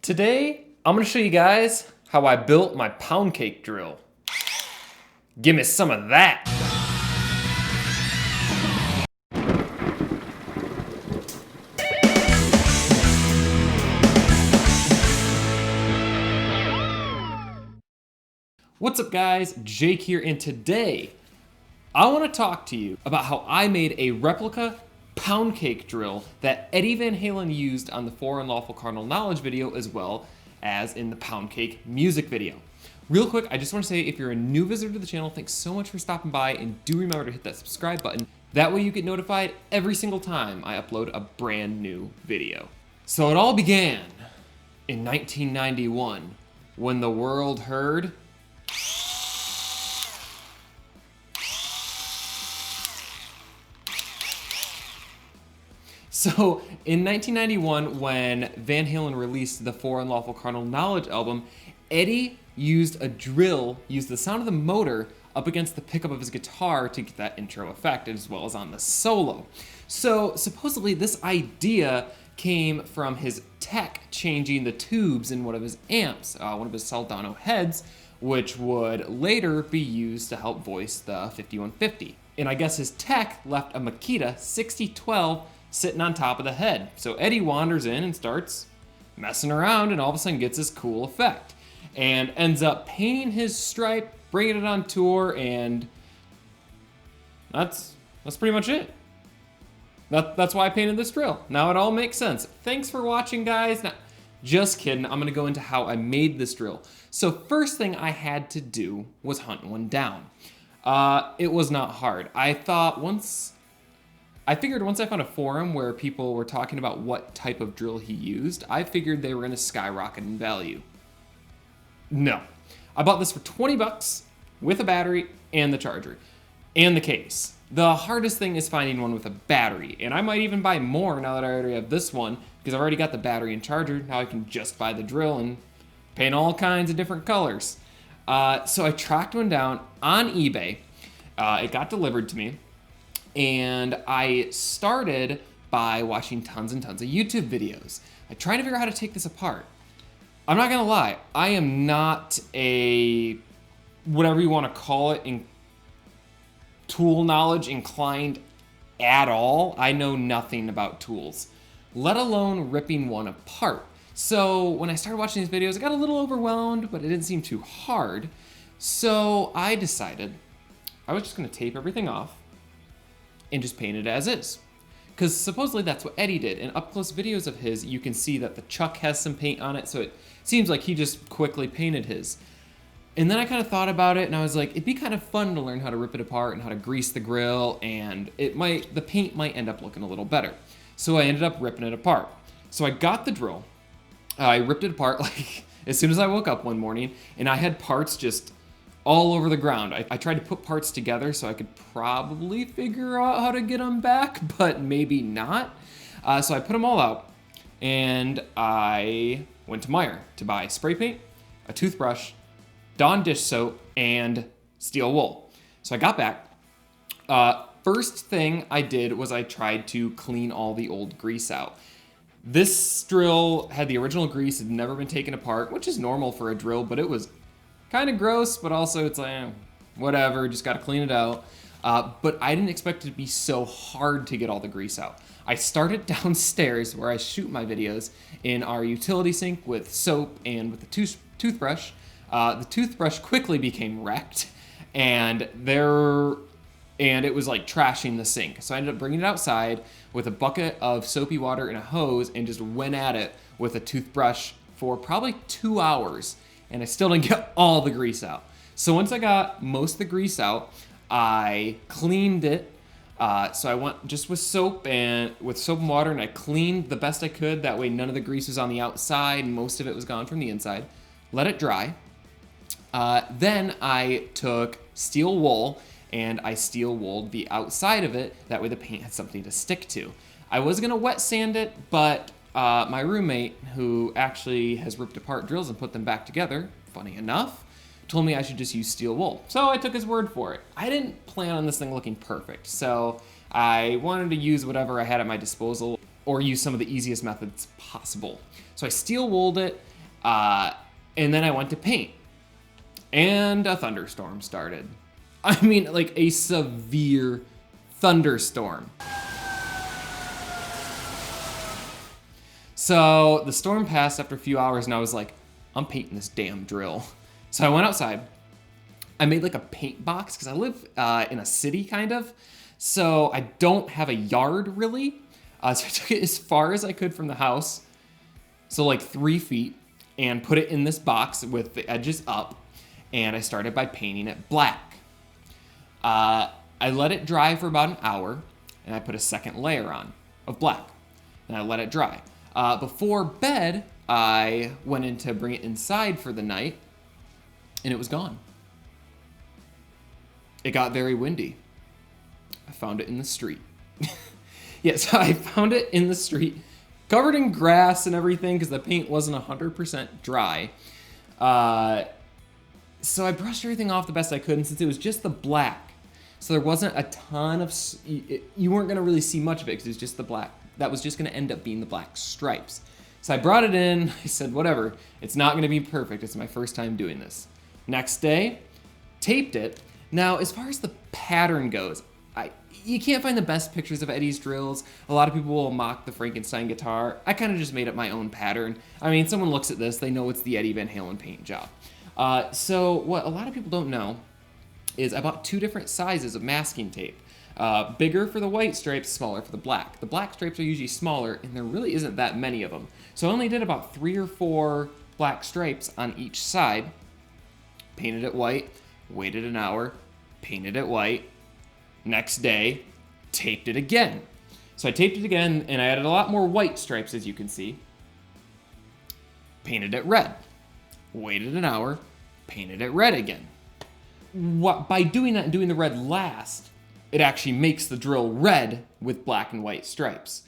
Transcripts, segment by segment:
Today, I'm gonna show you guys how I built my pound cake drill. Give me some of that. What's up guys, Jake here, and today I wanna talk to you about how I made a replica pound cake drill that Eddie Van Halen used on the Unlawful Carnal Knowledge video, as well as in the pound cake music video. Real quick, I just want to say, if you're a new visitor to the channel, thanks so much for stopping by, and do remember to hit that subscribe button. That way you get notified every single time I upload a brand new video. So it all began in 1991 when the world heard So in 1991, when Van Halen released the Unlawful Carnal Knowledge album, Eddie used the sound of the motor up against the pickup of his guitar to get that intro effect, as well as on the solo. So supposedly this idea came from his tech changing the tubes in one of his amps, one of his Soldano heads, which would later be used to help voice the 5150. And I guess his tech left a Makita 6012 sitting on top of the head. So Eddie wanders in and starts messing around, and all of a sudden gets this cool effect and ends up painting his stripe, bringing it on tour, and that's pretty much it. That's why I painted this drill. Now it all makes sense. Thanks for watching, guys. Now, just kidding, I'm gonna go into how I made this drill. So first thing I had to do was hunt one down. It was not hard. I figured once I found a forum where people were talking about what type of drill he used, I figured they were gonna skyrocket in value. No. I bought this for 20 bucks with a battery and the charger and the case. The hardest thing is finding one with a battery, and I might even buy more now that I already have this one, because I've already got the battery and charger. Now I can just buy the drill and paint all kinds of different colors. So I tracked one down on eBay. It got delivered to me. And I started by watching tons and tons of YouTube videos. I tried to figure out how to take this apart. I'm not gonna lie, I am not a, whatever you wanna call it, tool knowledge inclined at all. I know nothing about tools, let alone ripping one apart. So when I started watching these videos, I got a little overwhelmed, but it didn't seem too hard. So I decided I was just gonna tape everything off and just paint it as is. Because supposedly that's what Eddie did. In up-close videos of his, you can see that the chuck has some paint on it, so it seems like he just quickly painted his. And then I kind of thought about it, and I was like, it'd be kind of fun to learn how to rip it apart and how to grease the grill, and the paint might end up looking a little better. So I ended up ripping it apart. So I got the drill, I ripped it apart like as soon as I woke up one morning, and I had parts just all over the ground. I tried to put parts together so I could probably figure out how to get them back, but maybe not. So I put them all out, and I went to Meijer to buy spray paint, a toothbrush, Dawn dish soap, and steel wool. So I got back. First thing I did was I tried to clean all the old grease out. This drill had the original grease, had never been taken apart, which is normal for a drill, but it was kind of gross, but also it's like, whatever, just gotta clean it out. But I didn't expect it to be so hard to get all the grease out. I started downstairs where I shoot my videos in our utility sink with soap and with the toothbrush. The toothbrush quickly became wrecked, and it was like trashing the sink. So I ended up bringing it outside with a bucket of soapy water and a hose and just went at it with a toothbrush for probably 2 hours. And I still didn't get all the grease out. So once I got most of the grease out, I cleaned it. So I went just with soap and water, and I cleaned the best I could. That way none of the grease was on the outside, and most of it was gone from the inside. Let it dry. Then I took steel wool and I steel wooled the outside of it. That way the paint had something to stick to. I was gonna wet sand it, but my roommate, who actually has ripped apart drills and put them back together, funny enough, told me I should just use steel wool. So I took his word for it. I didn't plan on this thing looking perfect, so I wanted to use whatever I had at my disposal or use some of the easiest methods possible. So I steel wooled it, And then I went to paint, and a thunderstorm started. I mean, like a severe thunderstorm. So the storm passed after a few hours, and I was like, I'm painting this damn drill. So I went outside. I made like a paint box because I live in a city kind of. So I don't have a yard really. So I took it as far as I could from the house. So like 3 feet, and put it in this box with the edges up. And I started by painting it black. I let it dry for about an hour, and I put a second layer on of black, and I let it dry. Before bed, I went in to bring it inside for the night, and it was gone. It got very windy. I found it in the street. Yeah, so I found it in the street, covered in grass and everything because the paint wasn't 100% dry. So I brushed everything off the best I could, and since it was just the black, so there wasn't a ton of, you weren't gonna really see much of it because it was just the black. That was just gonna end up being the black stripes. So I brought it in, I said, whatever, it's not gonna be perfect, it's my first time doing this. Next day, taped it. Now, as far as the pattern goes, you can't find the best pictures of Eddie's drills. A lot of people will mock the Frankenstein guitar. I kind of just made up my own pattern. I mean, someone looks at this, they know it's the Eddie Van Halen paint job. So what a lot of people don't know is I bought 2 different sizes of masking tape. Bigger for the white stripes, smaller for the black. The black stripes are usually smaller, and there really isn't that many of them. So I only did about 3 or 4 black stripes on each side. Painted it white, waited an hour, painted it white. Next day, taped it again. So I taped it again, and I added a lot more white stripes, as you can see. Painted it red. Waited an hour, painted it red again. By doing that and doing the red last, it actually makes the drill red with black and white stripes.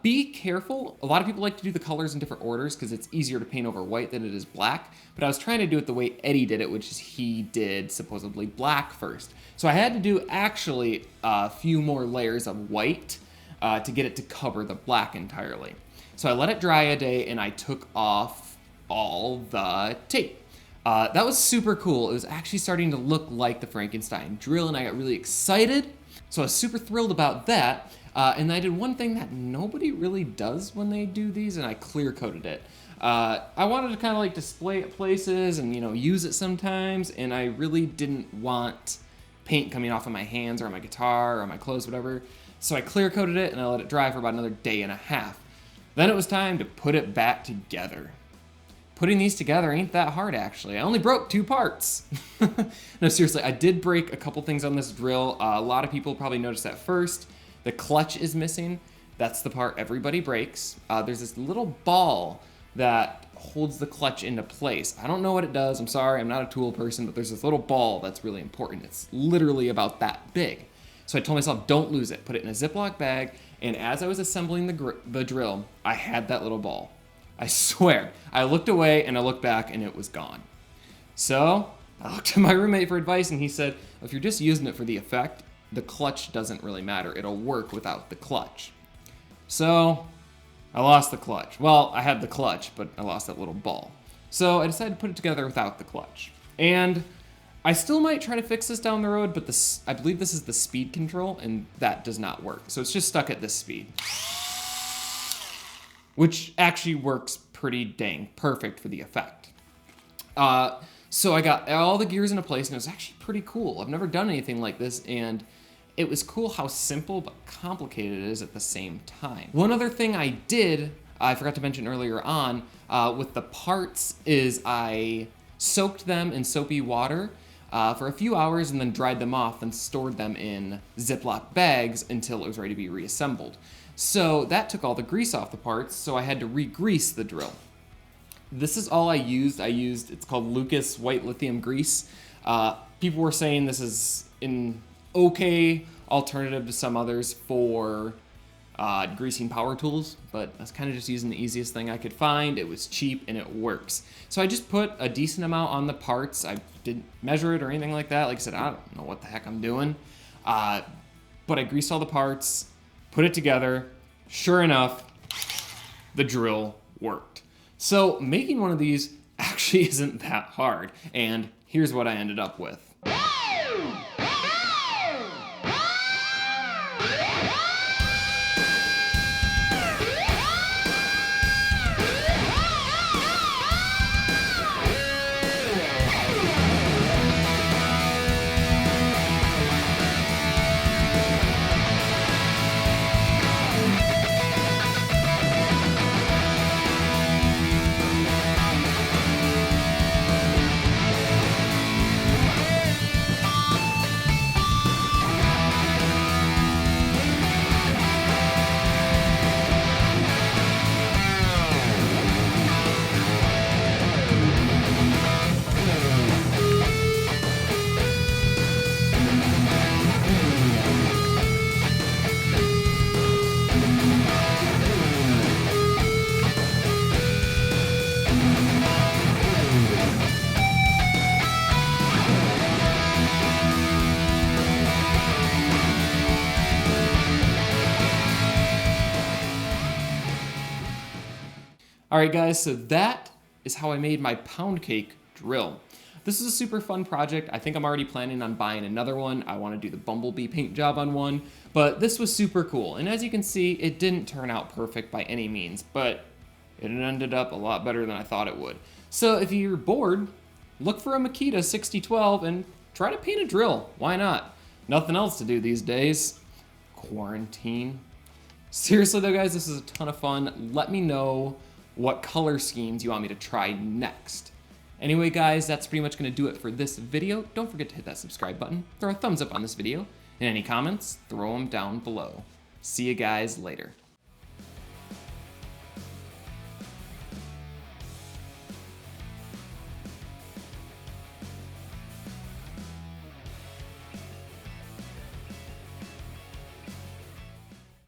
Be careful. A lot of people like to do the colors in different orders because it's easier to paint over white than it is black. But I was trying to do it the way Eddie did it, which is he did supposedly black first. So I had to do actually a few more layers of white to get it to cover the black entirely. So I let it dry a day, and I took off all the tape. That was super cool. It was actually starting to look like the Frankenstein drill, and I got really excited. So I was super thrilled about that. And I did one thing that nobody really does when they do these, and I clear coated it. I wanted to kind of like display it places and, use it sometimes, and I really didn't want paint coming off of my hands or on my guitar or on my clothes, whatever. So I clear coated it, and I let it dry for about another day and a half. Then it was time to put it back together. Putting these together ain't that hard, actually. I only broke 2 parts. No, seriously, I did break a couple things on this drill. A lot of people probably noticed that first. The clutch is missing. That's the part everybody breaks. There's this little ball that holds the clutch into place. I don't know what it does. I'm sorry, I'm not a tool person, but there's this little ball that's really important. It's literally about that big. So I told myself, don't lose it. Put it in a Ziploc bag, and as I was assembling the drill, I had that little ball. I swear. I looked away, and I looked back, and it was gone. So I looked at my roommate for advice, and he said, if you're just using it for the effect, the clutch doesn't really matter. It'll work without the clutch. So I lost the clutch. Well, I had the clutch, but I lost that little ball. So I decided to put it together without the clutch. And I still might try to fix this down the road, but I believe this is the speed control, and that does not work. So it's just stuck at this speed, which actually works pretty dang perfect for the effect. So I got all the gears into place, and it was actually pretty cool. I've never done anything like this, and it was cool how simple but complicated it is at the same time. One other thing I did, I forgot to mention earlier on, with the parts is I soaked them in soapy water for a few hours and then dried them off and stored them in Ziploc bags until it was ready to be reassembled. So that took all the grease off the parts, so I had to re-grease the drill. This is all I used. It's called Lucas White Lithium Grease. People were saying this is an okay alternative to some others for greasing power tools, but I was kind of just using the easiest thing I could find. It was cheap and it works. So I just put a decent amount on the parts. I didn't measure it or anything like that. Like I said, I don't know what the heck I'm doing. But I greased all the parts, put it together. Sure enough, the drill worked. So making one of these actually isn't that hard, and here's what I ended up with. Alright guys, so that is how I made my Poundcake drill. This is a super fun project. I think I'm already planning on buying another one. I want to do the bumblebee paint job on one, but this was super cool. And as you can see, it didn't turn out perfect by any means, but it ended up a lot better than I thought it would. So if you're bored, look for a Makita 6012 and try to paint a drill. Why not? Nothing else to do these days. Quarantine. Seriously though guys, this is a ton of fun. Let me know what color schemes you want me to try next. Anyway guys, that's pretty much gonna do it for this video. Don't forget to hit that subscribe button, throw a thumbs up on this video, and any comments, throw them down below. See you guys later.